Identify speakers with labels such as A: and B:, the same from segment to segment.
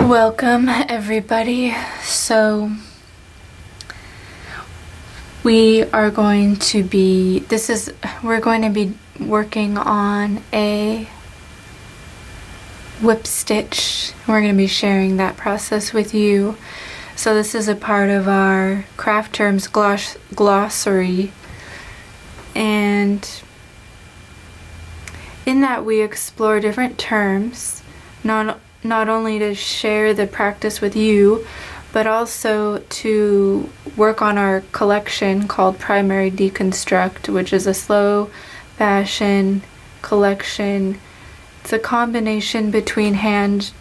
A: Welcome everybody. So we're going to be working on a whip stitch. We're going to be sharing that process with you. So this is a part of our craft terms glossary, and in that we explore different terms, not only to share the practice with you, but also to work on our collection called Primary Deconstruct, which is a slow fashion collection. It's a combination between hand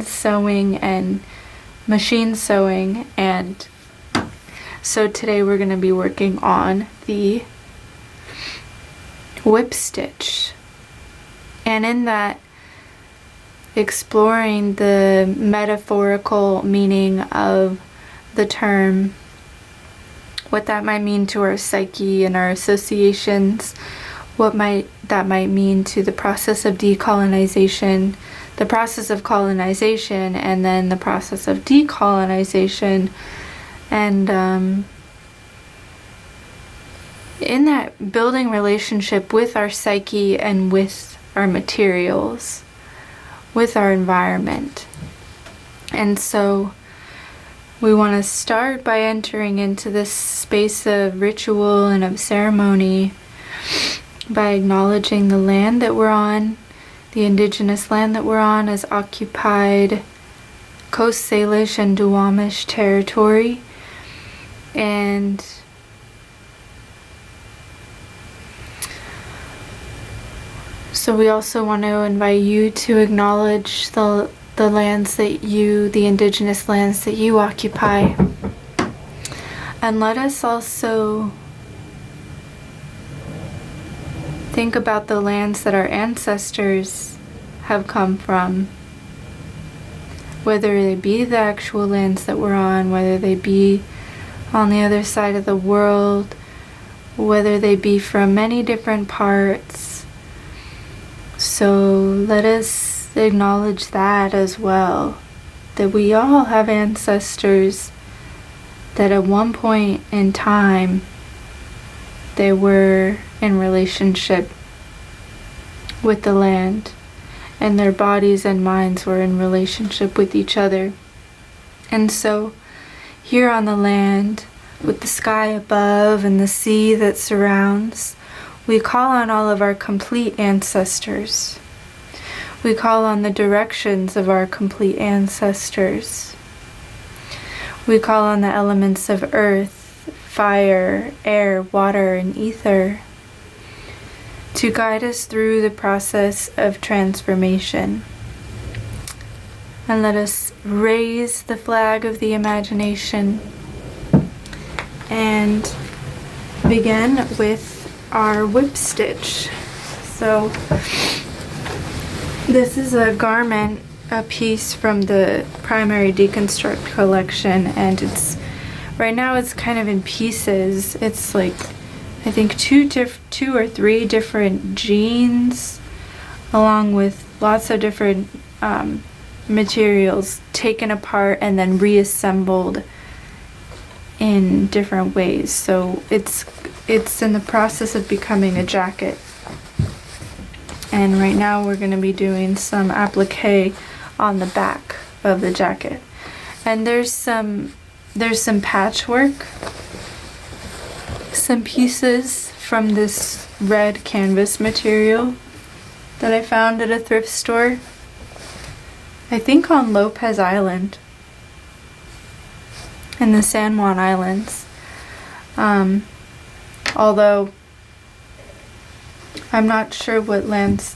A: sewing and machine sewing, and so today we're going to be working on the whip stitch, and in that exploring the metaphorical meaning of the term, what that might mean to our psyche and our associations, what that might mean to the process of decolonization, the process of colonization, and then the process of decolonization, and in that building relationship with our psyche and with our materials, with our environment. And so we want to start by entering into this space of ritual and of ceremony by acknowledging the land that we're on, the indigenous land that we're on, as occupied Coast Salish and Duwamish territory. And so we also want to invite you to acknowledge the lands that the indigenous lands that you occupy. And let us also think about the lands that our ancestors have come from, whether they be the actual lands that we're on, whether they be on the other side of the world, whether they be from many different parts. So let us acknowledge that as well, that we all have ancestors that at one point in time they were in relationship with the land, and their bodies and minds were in relationship with each other. And so here on the land, with the sky above and the sea that surrounds, we call on all of our complete ancestors. We call on the directions of our complete ancestors. We call on the elements of earth, fire, air, water, and ether to guide us through the process of transformation. And let us raise the flag of the imagination and begin with our whip stitch. So this is a garment, a piece from the Primary Deconstruct collection, and right now it's kind of in pieces. It's like, I think two or three different jeans, along with lots of different materials taken apart and then reassembled in different ways. So it's in the process of becoming a jacket. And right now we're going to be doing some applique on the back of the jacket. And there's some patchwork, some pieces from this red canvas material that I found at a thrift store, I think on Lopez Island in the San Juan Islands. Although I'm not sure what lands,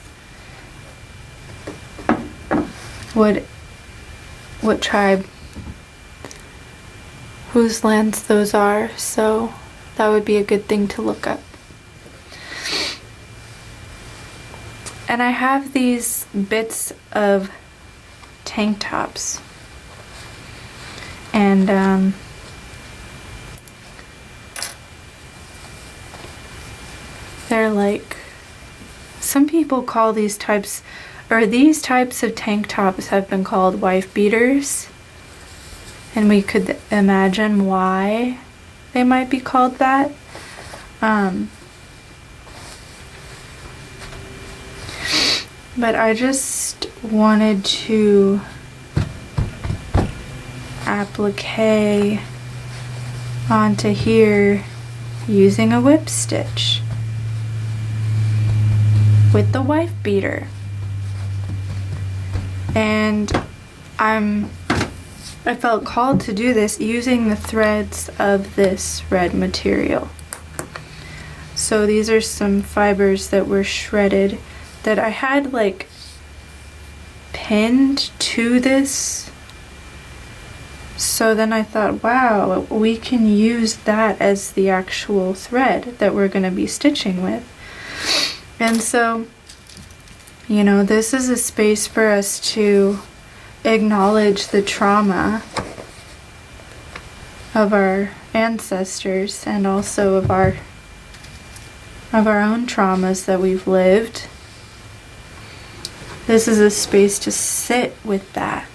A: what tribe, whose lands those are, so that would be a good thing to look up. And I have these bits of tank tops, and they're like, some people call these types or these types of tank tops have been called wife beaters, and we could imagine why they might be called that. But I just wanted to applique onto here using a whip stitch with the wife beater. And I felt called to do this using the threads of this red material. So these are some fibers that were shredded that I had like pinned to this. So then I thought, wow, we can use that as the actual thread that we're going to be stitching with. And so, you know, this is a space for us to acknowledge the trauma of our ancestors and also of our own traumas that we've lived. This is a space to sit with that.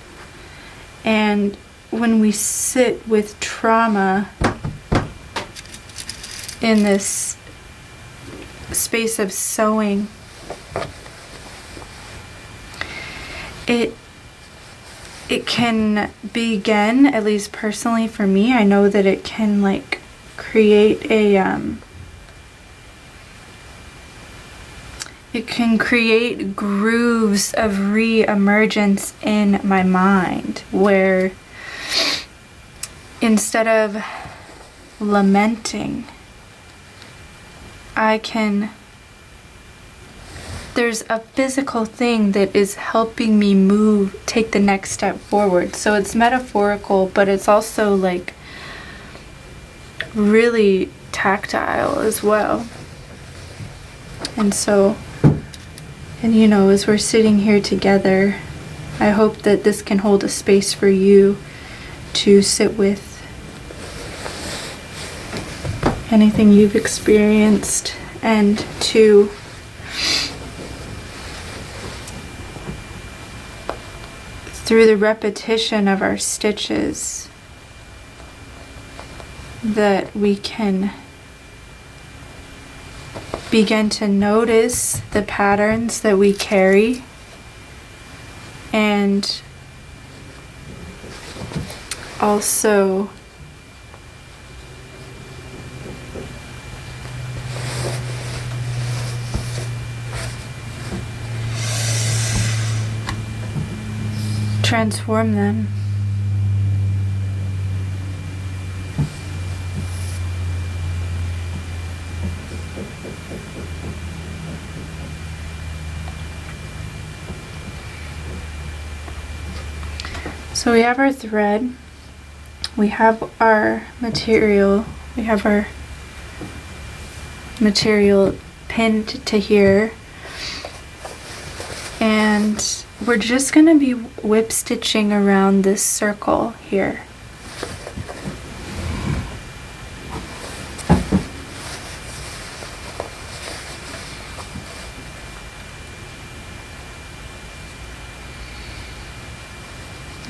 A: And when we sit with trauma in this space of sewing, it can begin, at least personally for me, I know that it can like create it can create grooves of re-emergence in my mind where instead of lamenting, there's a physical thing that is helping me take the next step forward. So it's metaphorical, but it's also like really tactile as well. And so, and you know, as we're sitting here together, I hope that this can hold a space for you to sit with anything you've experienced and to through the repetition of our stitches that we can begin to notice the patterns that we carry and also transform them. So we have our thread, we have our material, pinned to here, and we're just going to be whip stitching around this circle here.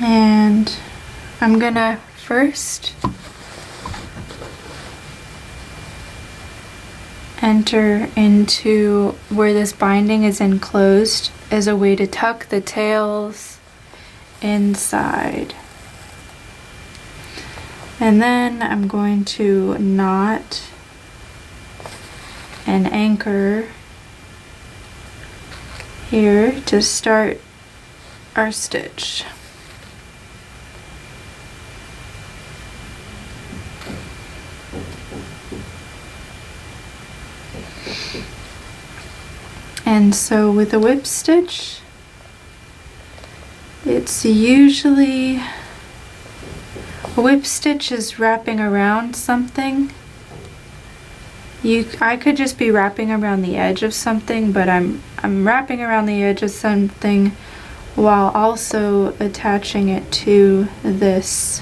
A: And I'm going to first enter into where this binding is enclosed as a way to tuck the tails inside. And then I'm going to knot and anchor here to start our stitch. And so with a whip stitch, it's usually, a whip stitch is wrapping around something. I could just be wrapping around the edge of something, but I'm wrapping around the edge of something while also attaching it to this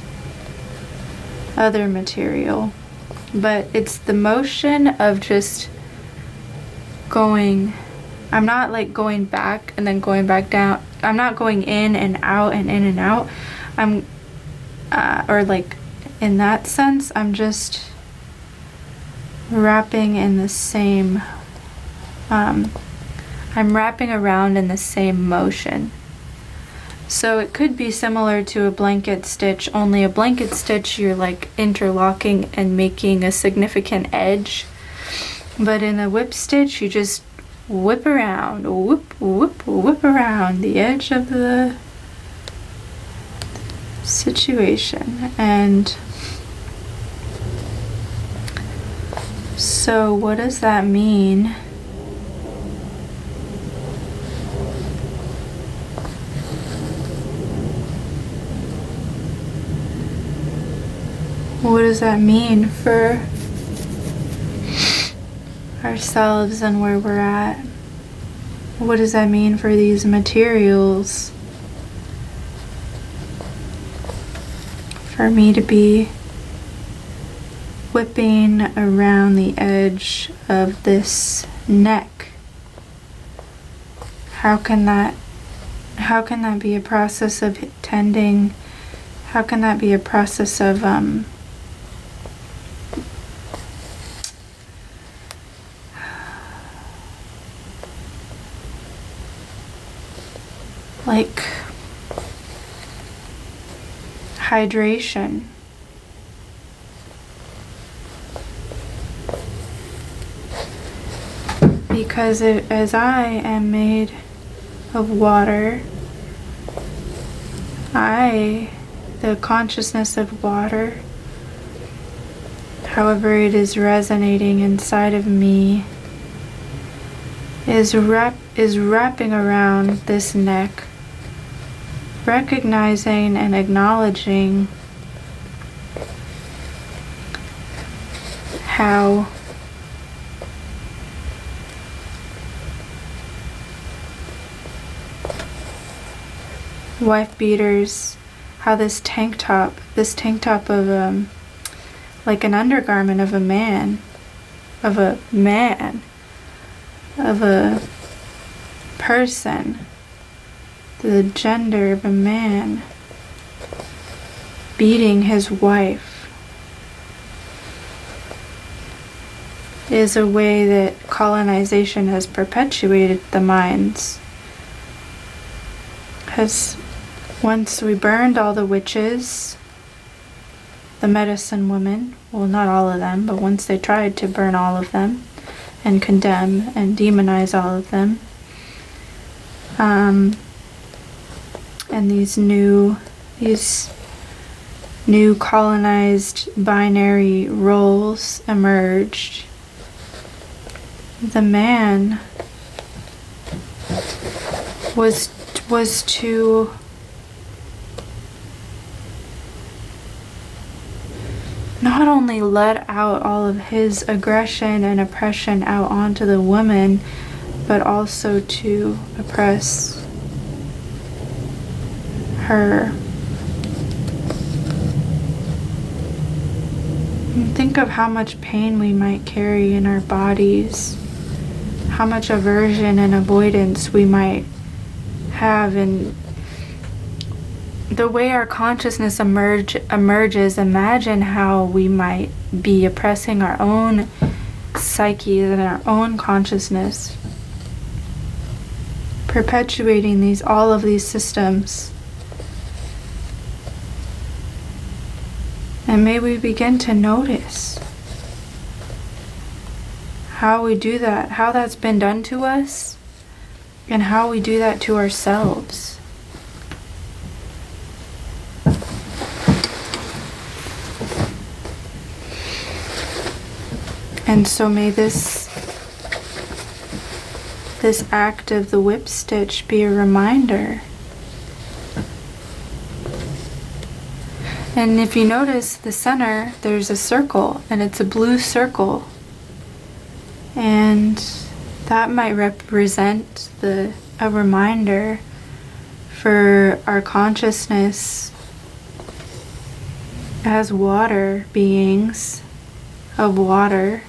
A: other material. But it's the motion of just going I'm not like going back and then going back down. I'm not going in and out and in and out. I'm, or like in that sense, I'm just wrapping in the same, I'm wrapping around in the same motion. So it could be similar to a blanket stitch, only a blanket stitch you're like interlocking and making a significant edge. But in a whip stitch, you just whip around, whip around the edge of the situation. And so what does that mean? What does that mean for ourselves and where we're at? What does that mean for these materials? For me to be whipping around the edge of this neck. How can that be a process of tending? How can that be a process of like hydration? Because as I am made of water, the consciousness of water, however it is resonating inside of me, is wrapping around this neck, recognizing and acknowledging how wife beaters, how this tank top of like an undergarment of a man, of a person, the gender of a man beating his wife, is a way that colonization has perpetuated the minds. Once we burned all the witches, the medicine women, well, not all of them, but once they tried to burn all of them and condemn and demonize all of them, and these new colonized binary roles emerged, the man was to not only let out all of his aggression and oppression out onto the woman, but also to oppress her. And think of how much pain we might carry in our bodies, how much aversion and avoidance we might have, and the way our consciousness emerges. Imagine how we might be oppressing our own psyche and our own consciousness, perpetuating all of these systems. And may we begin to notice how we do that, how that's been done to us, and how we do that to ourselves. And so may this act of the whip stitch be a reminder. And if you notice the center, there's a circle, and it's a blue circle. And that might represent a reminder for our consciousness as water beings of water,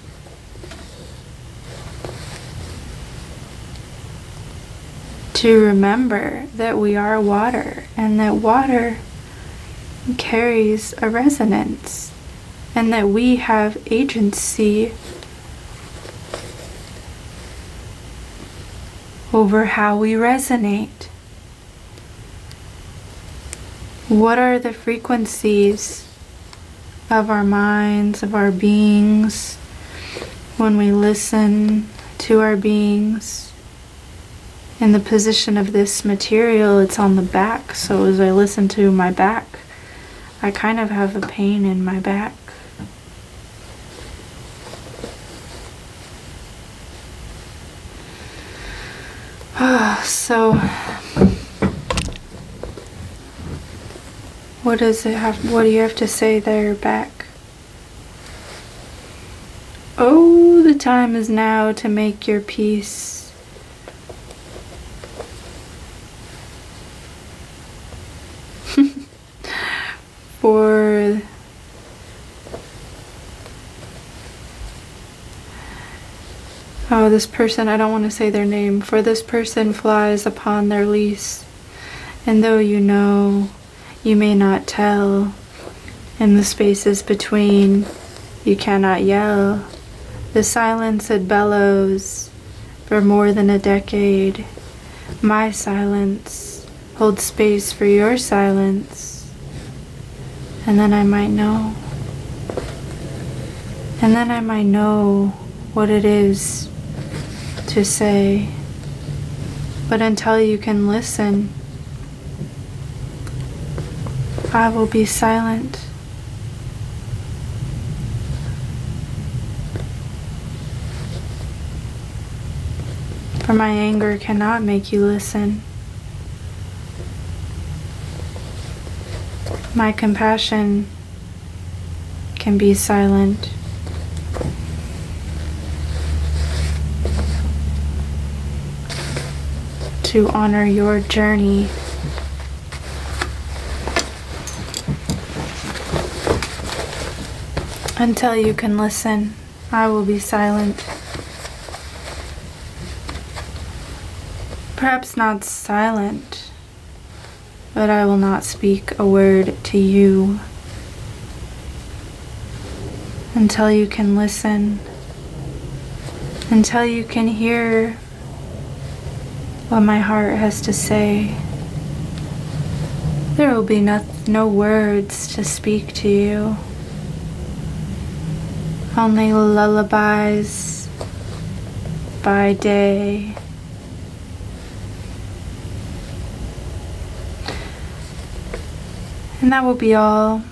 A: to remember that we are water and that water carries a resonance and that we have agency over how we resonate. What are the frequencies of our minds, of our beings, when we listen to our beings? In the position of this material, it's on the back, so as I listen to my back, I kind of have a pain in my back. So what do you have to say there, back? Oh, the time is now to make your peace. For this person, I don't want to say their name. For this person flies upon their lease, and though you know, you may not tell. In the spaces between, you cannot yell. The silence it bellows for more than a decade. My silence holds space for your silence. And then I might know. And then I might know what it is to say. But until you can listen, I will be silent. For my anger cannot make you listen. My compassion can be silent. To honor your journey. Until you can listen, I will be silent. Perhaps not silent, but I will not speak a word to you until you can listen, until you can hear what my heart has to say. There will be no words to speak to you, only lullabies by day. And that will be all.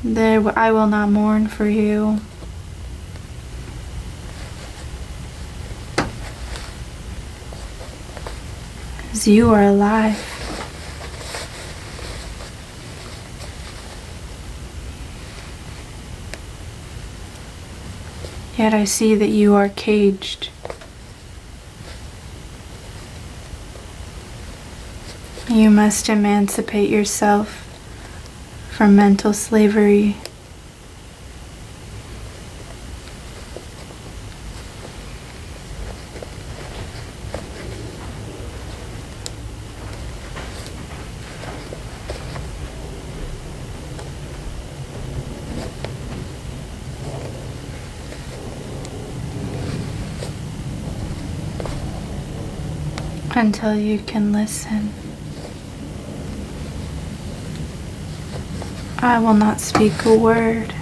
A: I will not mourn for you. As you are alive. Yet I see that you are caged. You must emancipate yourself from mental slavery. Until you can listen. I will not speak a word.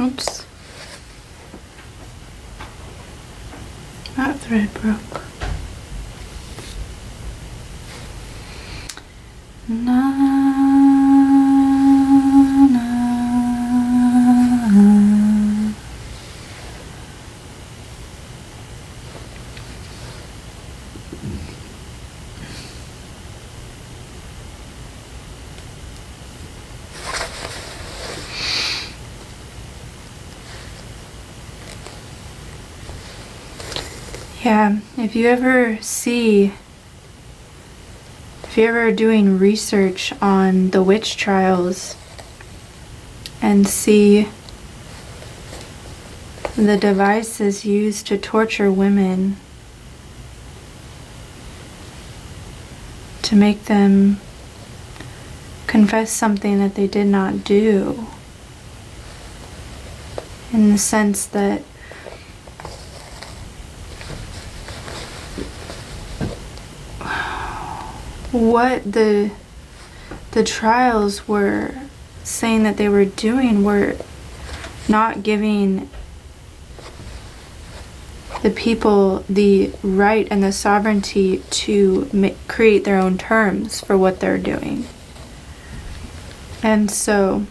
A: Oops. That thread broke. Na, na. Yeah, if you ever are doing research on the witch trials and see the devices used to torture women to make them confess something that they did not do, in the sense that what the trials were saying that they were doing were not giving the people the right and the sovereignty to create their own terms for what they're doing. And so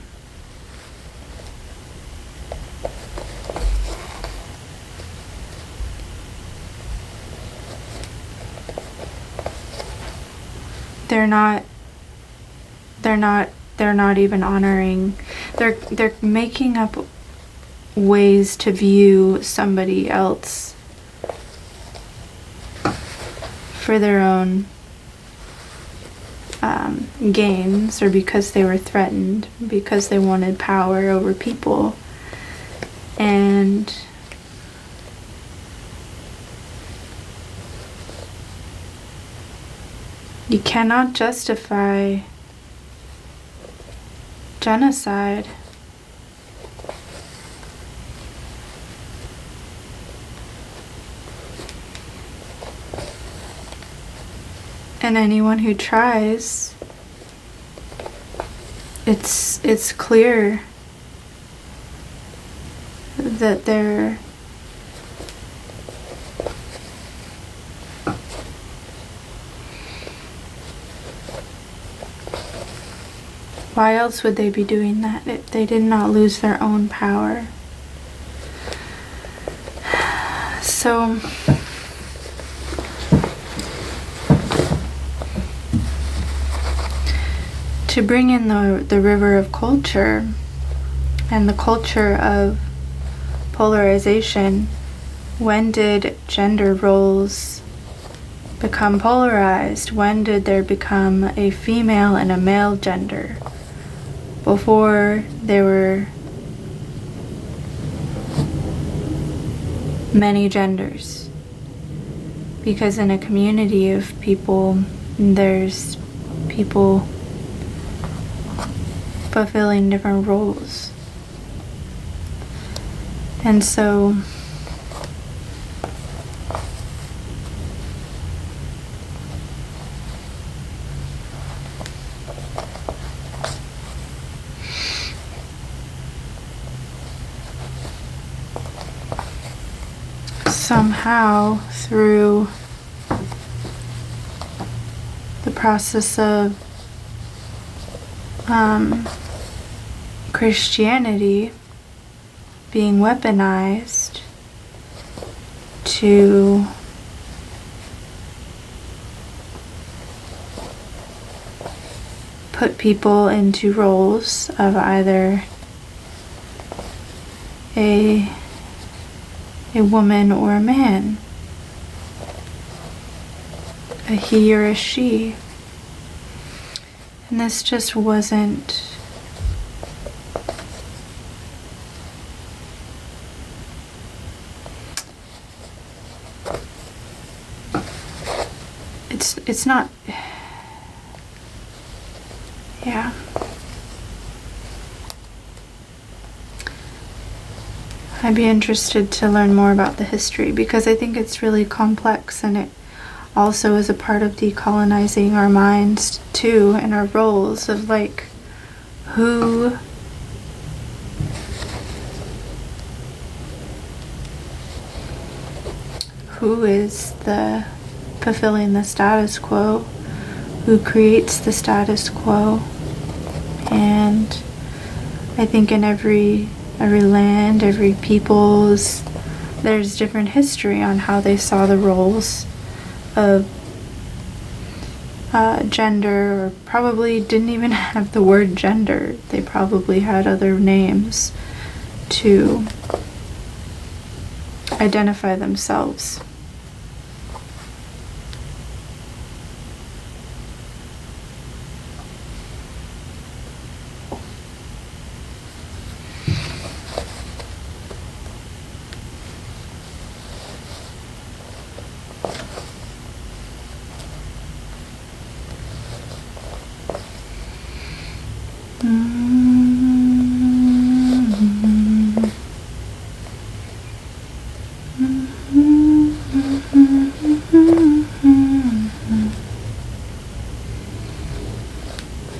A: they're not even honoring, they're making up ways to view somebody else for their own gains, or because they were threatened, because they wanted power over people. And you cannot justify genocide. And anyone who tries, it's clear that they're why else would they be doing that if they did not lose their own power? So to bring in the river of culture and the culture of polarization, when did gender roles become polarized? When did there become a female and a male gender? Before, there were many genders, because in a community of people, there's people fulfilling different roles. And so somehow, through the process of Christianity being weaponized to put people into roles of either a woman or a man, a he or a she. And this just wasn't it's not, yeah. I'd be interested to learn more about the history, because I think it's really complex, and it also is a part of decolonizing our minds too, and our roles of like who who is the fulfilling the status quo, who creates the status quo. And I think in every land, every people's, there's different history on how they saw the roles of gender, or probably didn't even have the word gender. They probably had other names to identify themselves.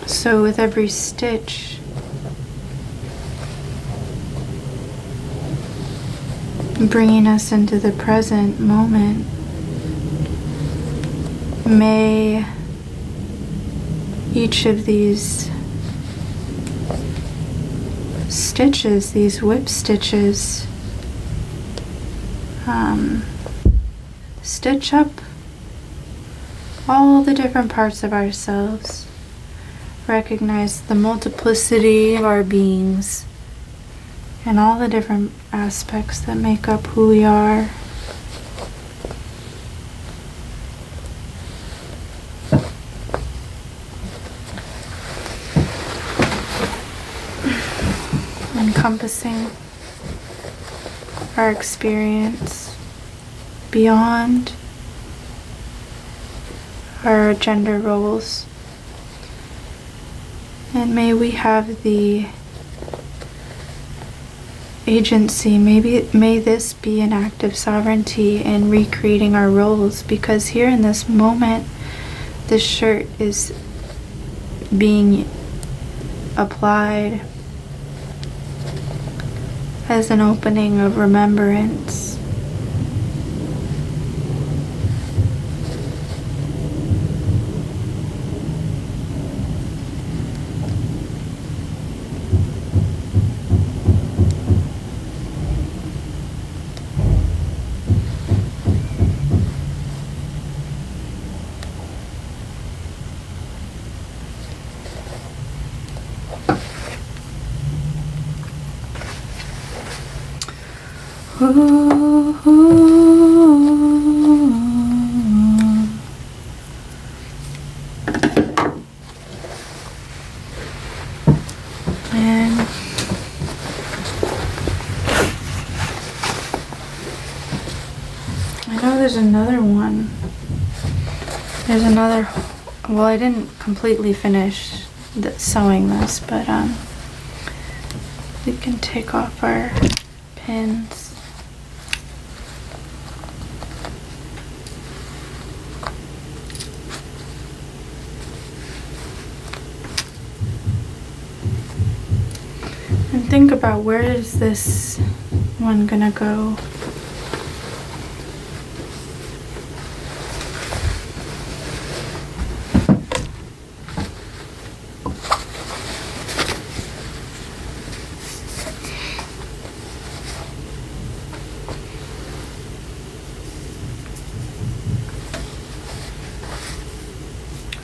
A: So with every stitch, bringing us into the present moment, may each of these stitches, these whip stitches, stitch up all the different parts of ourselves. Recognize the multiplicity of our beings and all the different aspects that make up who we are. Encompassing our experience beyond our gender roles. And may we have the agency, may this be an act of sovereignty in recreating our roles, because here in this moment, this shirt is being applied as an opening of remembrance. And I know there's another one. There's another, well, I didn't completely finish sewing this, but we can take off our pins. And think about, where is this one gonna go?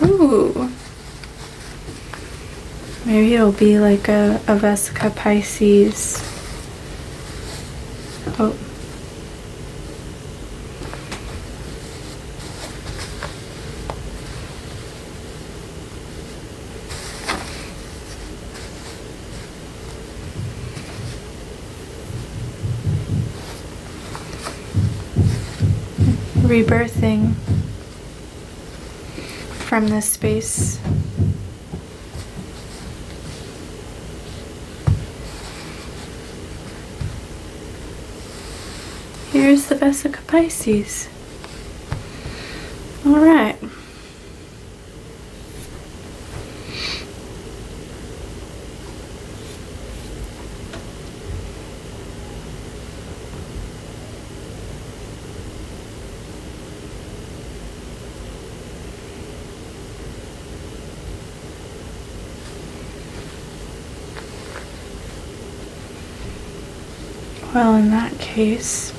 A: Ooh. Maybe it'll be like a Vesica Pisces. Oh. Rebirthing from this space. Here's the Vesica Pisces. All right. Well, in that case,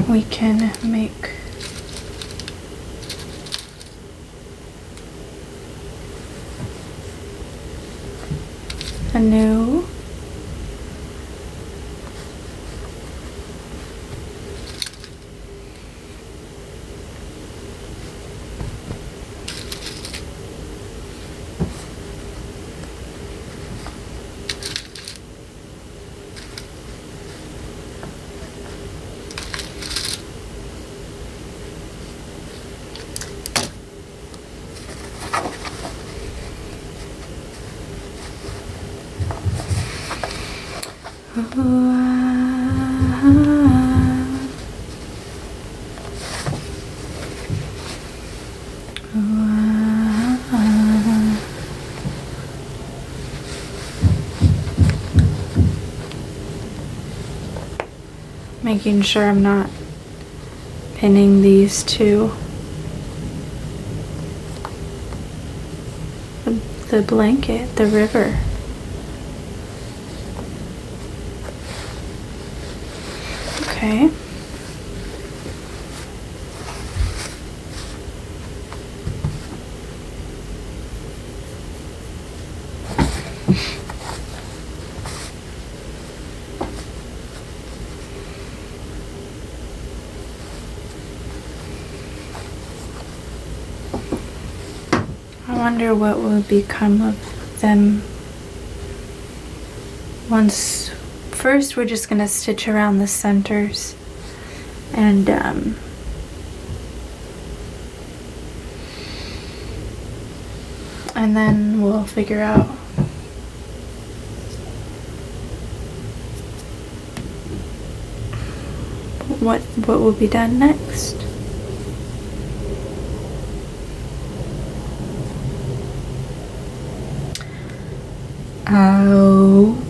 A: we can make a new making sure I'm not pinning these to the blanket, the river. Okay. I wonder what will become of them once. First, we're just going to stitch around the centers and then we'll figure out what will be done next. Oh,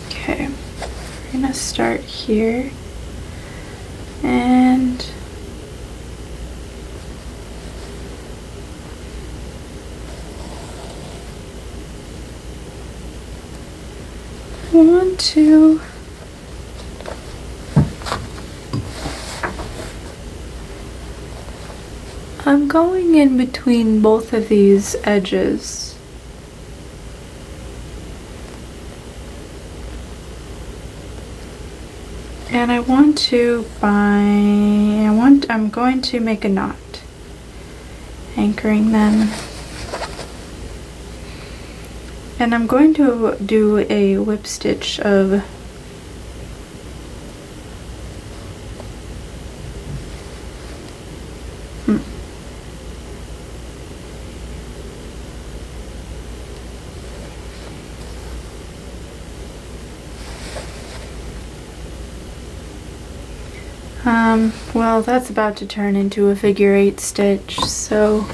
A: okay, we're gonna start here and I want to I'm going in between both of these edges. And I want to I'm going to make a knot, anchoring them. And I'm going to do a whip stitch of well, that's about to turn into a figure 8 stitch, so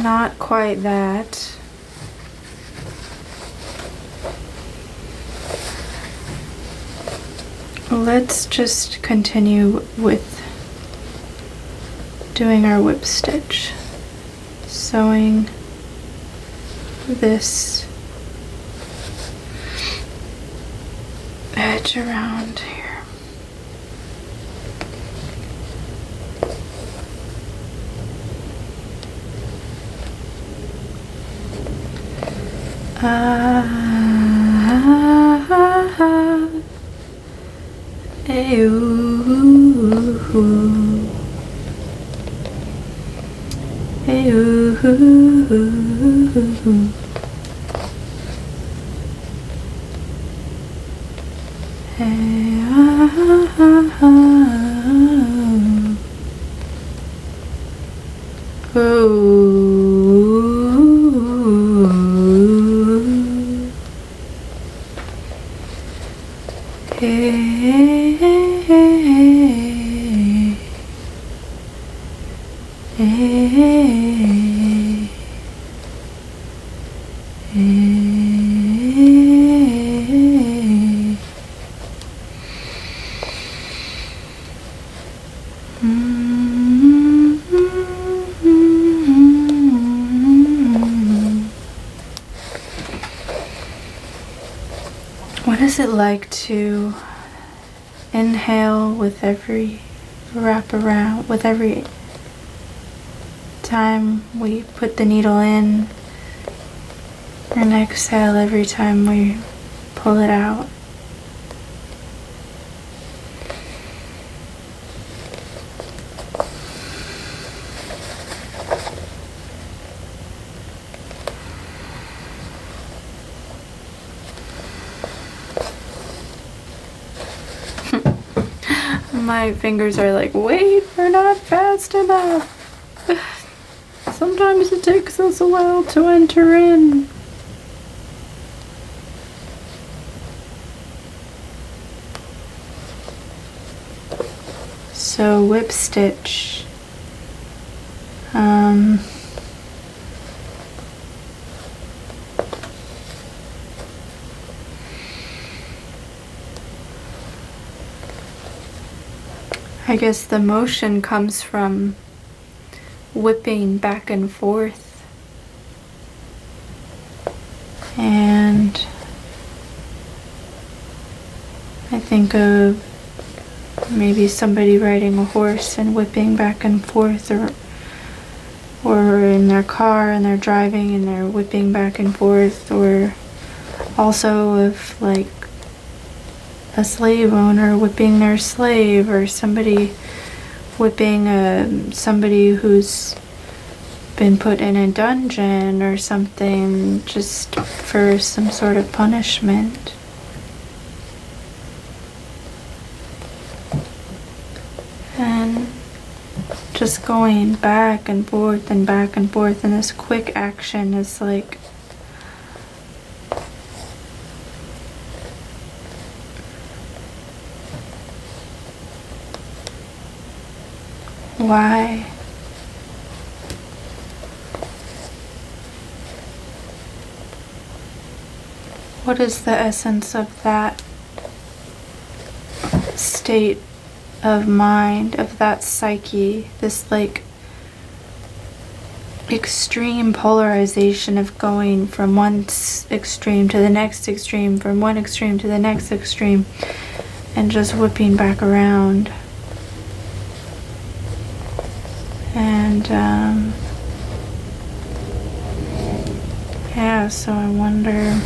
A: not quite that. Let's just continue with doing our whip stitch, sewing this edge around here. Hey, ooh, ooh. Hey, ooh, ooh, ooh. Hey, ah, ah, ah. Ooh. Hey, hey, hey, hey. What is it like to inhale with every wrap around, with every time we put the needle in, and exhale every time we pull it out? My fingers are like, wait, we're not fast enough. Sometimes it takes us a while to enter in. So whip stitch. I guess the motion comes from whipping back and forth, and I think of maybe somebody riding a horse and whipping back and forth, or in their car and they're driving and they're whipping back and forth, or also of like a slave owner whipping their slave, or somebody whipping somebody who's been put in a dungeon or something, just for some sort of punishment. And just going back and forth and back and forth, and this quick action is like why? What is the essence of that state of mind, of that psyche, this like extreme polarization of going from one extreme to the next extreme, from one extreme to the next extreme, and just whipping back around? And yeah, so I wonder,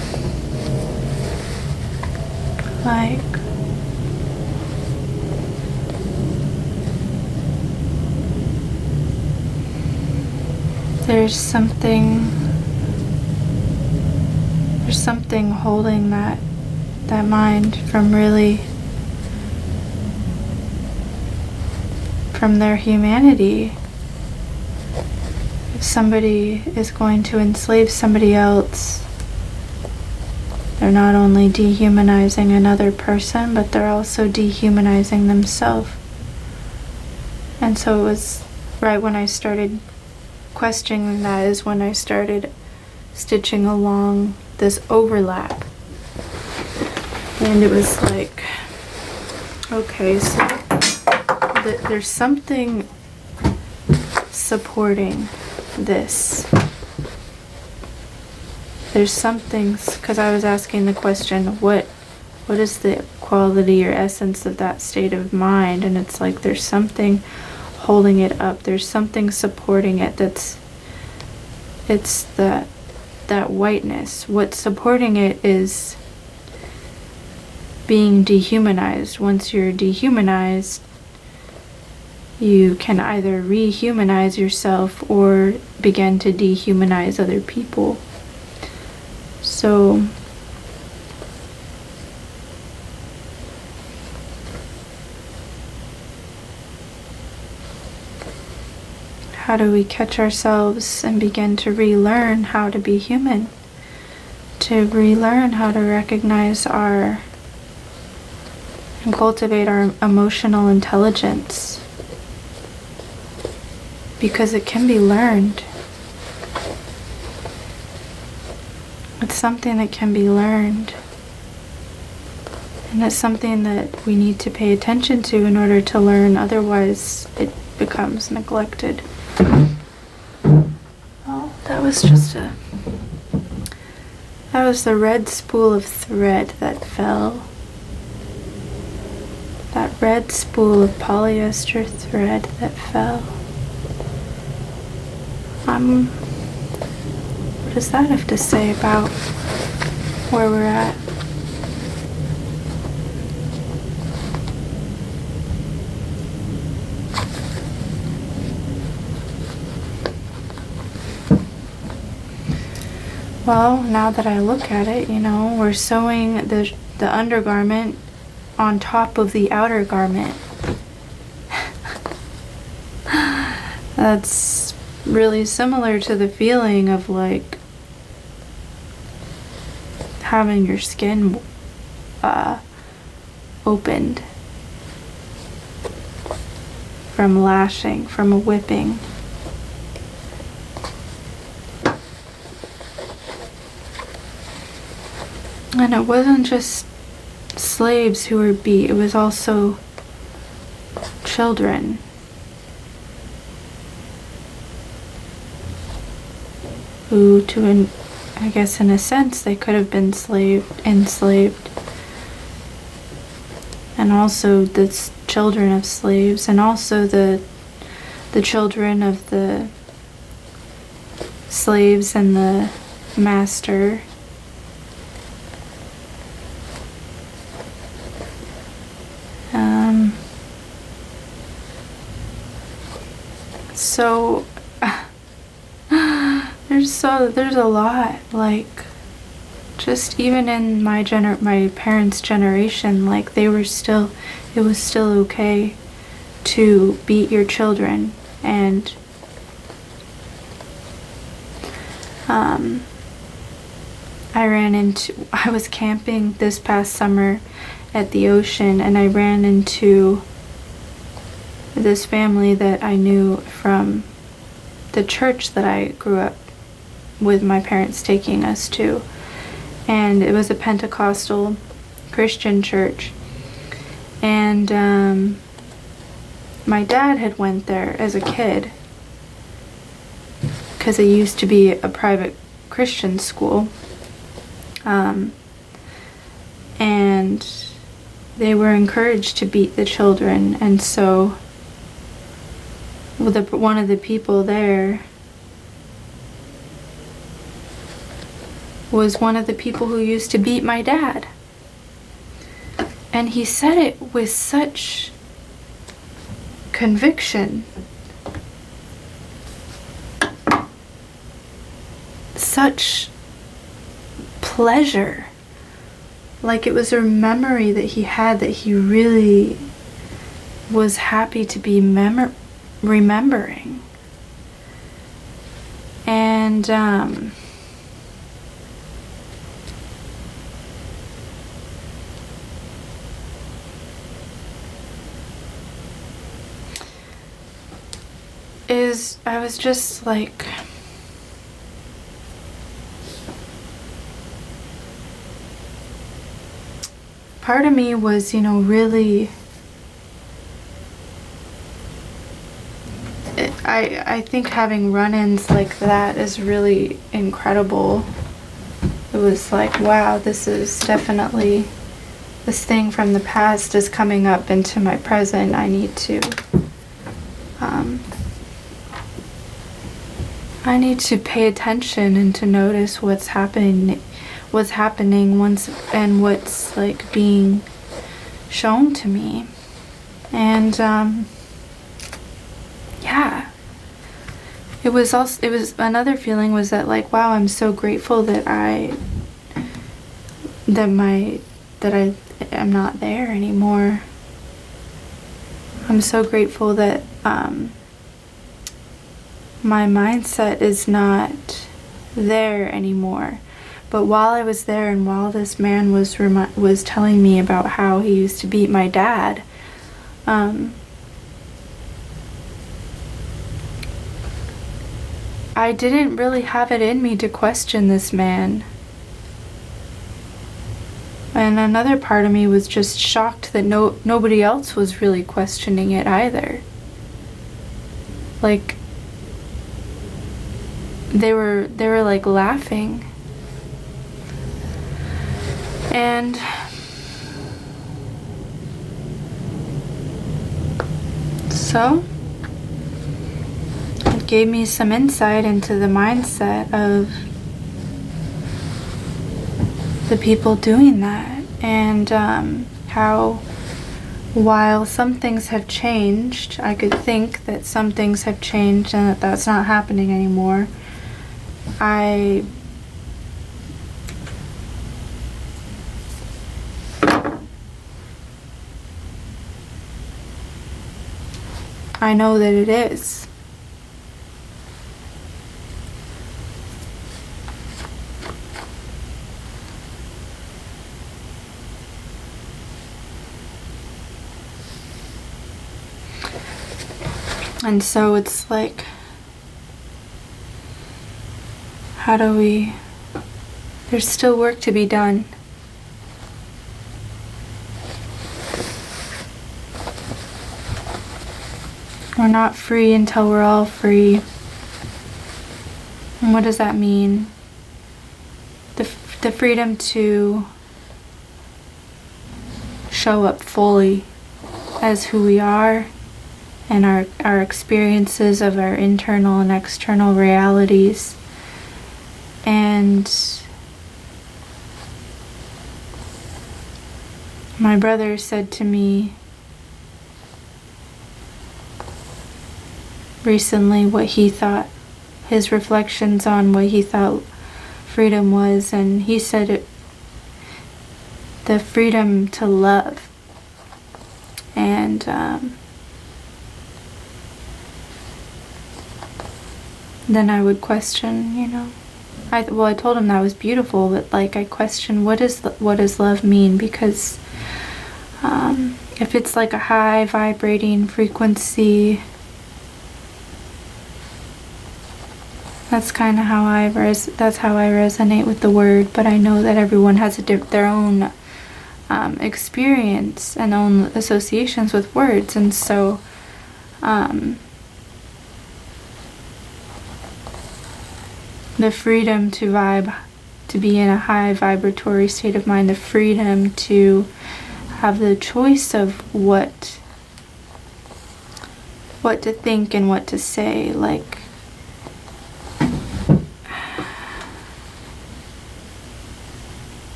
A: like, there's something holding that mind from their humanity. If somebody is going to enslave somebody else, they're not only dehumanizing another person, but they're also dehumanizing themselves. And so it was right when I started questioning that, is when I started stitching along this overlap. And it was like, okay, so there's something supporting this. There's something, because I was asking the question, what is the quality or essence of that state of mind? And it's like there's something holding it up. There's something supporting it. It's that whiteness. What's supporting it is being dehumanized. Once you're dehumanized, you can either rehumanize yourself or begin to dehumanize other people. So how do we catch ourselves and begin to relearn how to be human? To relearn how to recognize and cultivate our emotional intelligence. Because it can be learned. It's something that can be learned. And it's something that we need to pay attention to in order to learn, otherwise it becomes neglected. Oh, that was the red spool of thread that fell. That red spool of polyester thread that fell. What does that have to say about where we're at? Well, now that I look at it, we're sewing the undergarment on top of the outer garment. That's really similar to the feeling of like having your skin opened from lashing, from a whipping. And it wasn't just slaves who were beat, it was also children. Who, I guess in a sense, they could have been enslaved. And also the children of slaves, and also the children of the slaves and the master. So there's a lot, like, just even in my parents' generation, like, it was still okay to beat your children. And I was camping this past summer at the ocean, and I ran into this family that I knew from the church that I grew up with my parents taking us to. And it was a Pentecostal Christian church. And my dad had went there as a kid because it used to be a private Christian school. And they were encouraged to beat the children, and so one of the people there was one of the people who used to beat my dad. And he said it with such conviction, such pleasure, like it was a memory that he had that he really was happy to be remembering. And I was just like, part of me was, really, I think having run-ins like that is really incredible. It was like, wow, this is definitely, this thing from the past is coming up into my present. I need to pay attention and to notice what's happening once, and what's like being shown to me. And yeah, it was another feeling was that, like, wow, I'm so grateful that I am not there anymore. I'm so grateful that my mindset is not there anymore. But while I was there, and while this man was telling me about how he used to beat my dad, I didn't really have it in me to question this man. And another part of me was just shocked that nobody else was really questioning it either. Like, they were like laughing. And so it gave me some insight into the mindset of the people doing that, and how, while some things have changed, I could think that some things have changed and that that's not happening anymore. I know that it is. And so it's like, there's still work to be done. We're not free until we're all free. And what does that mean? The freedom to show up fully as who we are, and our experiences of our internal and external realities. And my brother said to me recently what he thought, his reflections on what he thought freedom was, and he said the freedom to love. And then I would question, I told him that was beautiful, but like I question, what does love mean? Because if it's like a high vibrating frequency, that's kind of how that's how I resonate with the word. But I know that everyone has their own experience and own associations with words, and so the freedom to vibe, to be in a high vibratory state of mind, the freedom to have the choice of what to think and what to say, like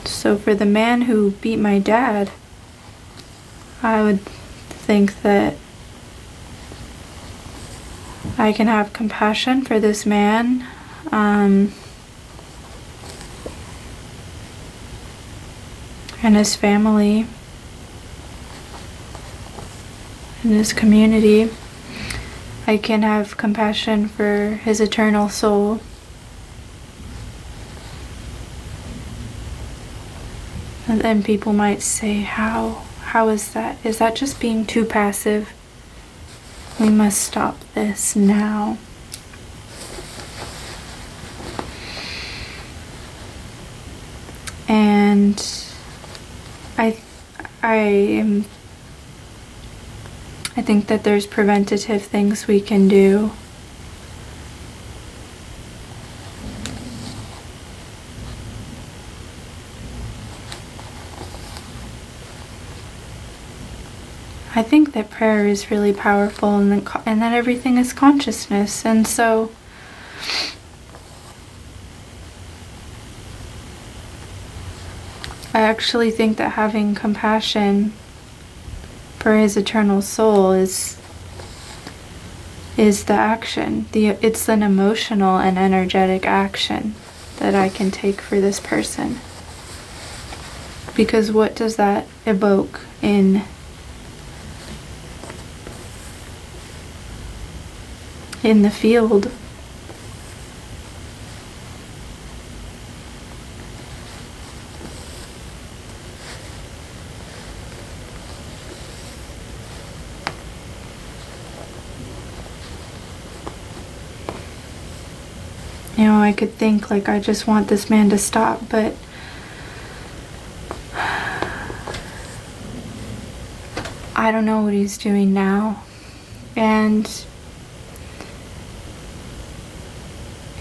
A: so for the man who beat my dad, I would think that I can have compassion for this man, and his family, and his community. I can have compassion for his eternal soul. And then people might say, how is that? Is that just being too passive? We must stop this now. And I think that there's preventative things we can do. I think that prayer is really powerful, and that everything is consciousness. And so I actually think that having compassion for his eternal soul is the action. It's an emotional and energetic action that I can take for this person. Because what does that evoke in the field? You know, I could think like, I just want this man to stop, but I don't know what he's doing now. And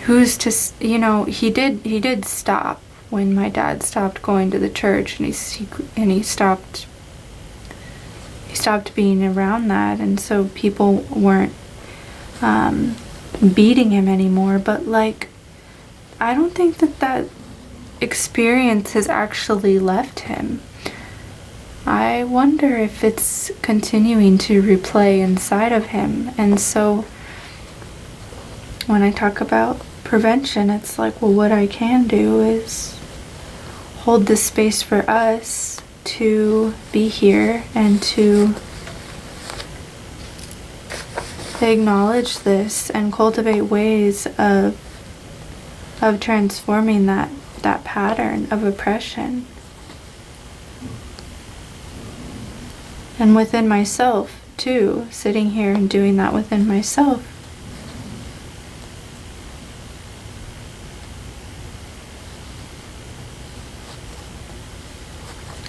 A: who's to, you know, he did stop when my dad stopped going to the church, and he stopped being around that, and so people weren't beating him anymore. But like, I don't think that experience has actually left him. I wonder if it's continuing to replay inside of him. And so when I talk about prevention, it's like, well, what I can do is hold this space for us to be here and to acknowledge this and cultivate ways of transforming that pattern of oppression. And within myself too, sitting here and doing that within myself.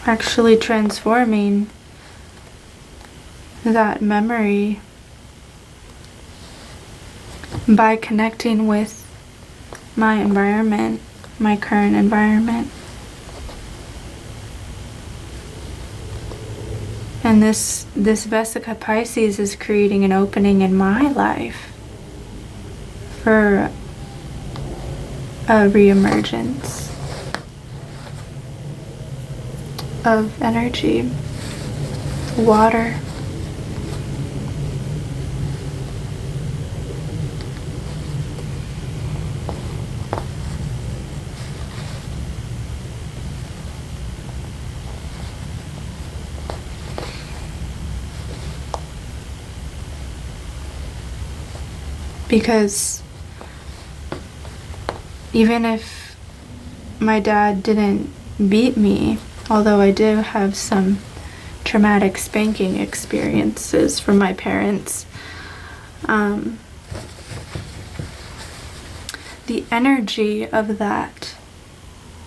A: Actually transforming that memory by connecting with my environment, my current environment. And this Vesica Pisces is creating an opening in my life for a reemergence of energy, water. Because even if my dad didn't beat me, although I do have some traumatic spanking experiences from my parents, the energy of that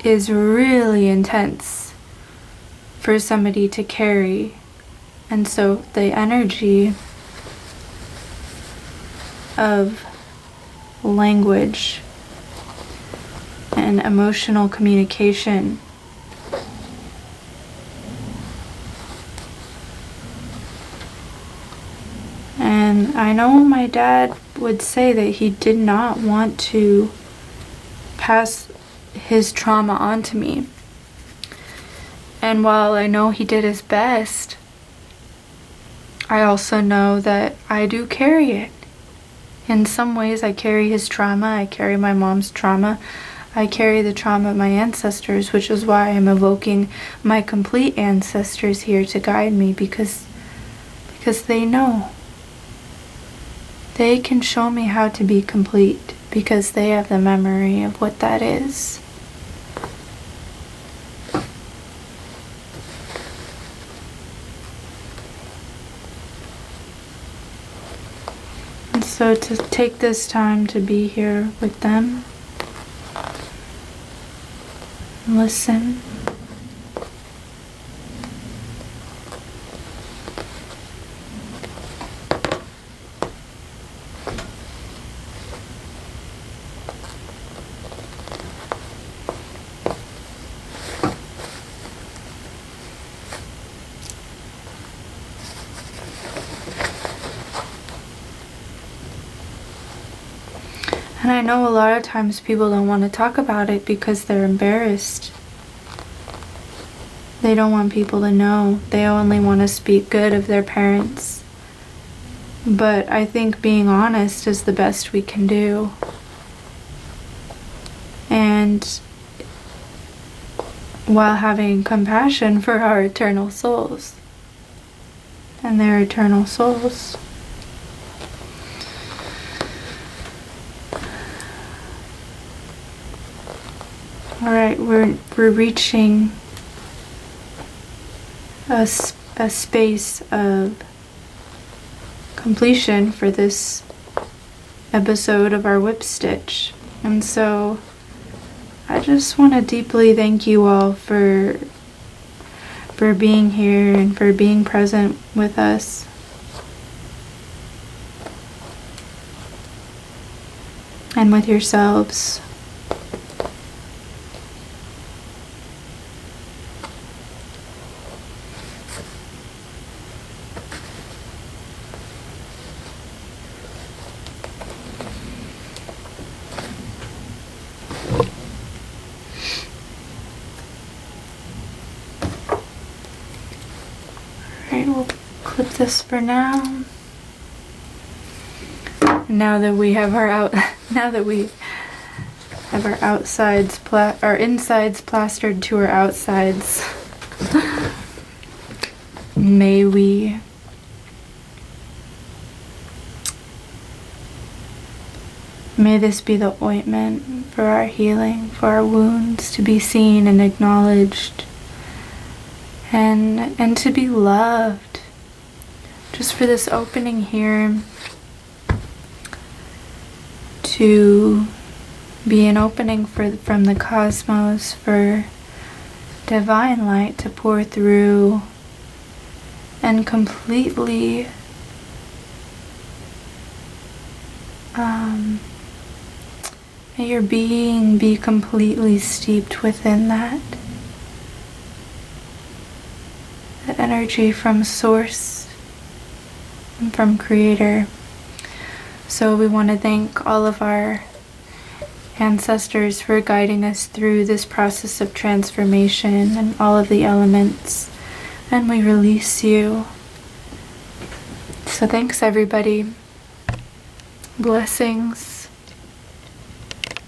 A: is really intense for somebody to carry. And so the energy of language and emotional communication and I know my dad would say that he did not want to pass his trauma on to me. And while I know he did his best, I also know that I do carry it. In some ways, I carry his trauma, I carry my mom's trauma, I carry the trauma of my ancestors, which is why I'm evoking my complete ancestors here to guide me, because they know. They can show me how to be complete, because they have the memory of what that is. So to take this time to be here with them, listen, And I know a lot of times people don't want to talk about it because they're embarrassed. They don't want people to know. They only want to speak good of their parents. But I think being honest is the best we can do. And while having compassion for our eternal souls and their eternal souls. Alright, we're reaching a space of completion for this episode of our whip stitch. And so I just want to deeply thank you all for being here and for being present with us. And with yourselves. Alright, we'll clip this for now. Now that we have our our insides plastered to our outsides, may this be the ointment for our healing, for our wounds to be seen and acknowledged, and to be loved. Just for this opening here to be an opening from the cosmos for divine light to pour through and completely may your being be completely steeped within that energy from source and from creator. So we want to thank all of our ancestors for guiding us through this process of transformation and all of the elements, and we release you. So thanks everybody. Blessings.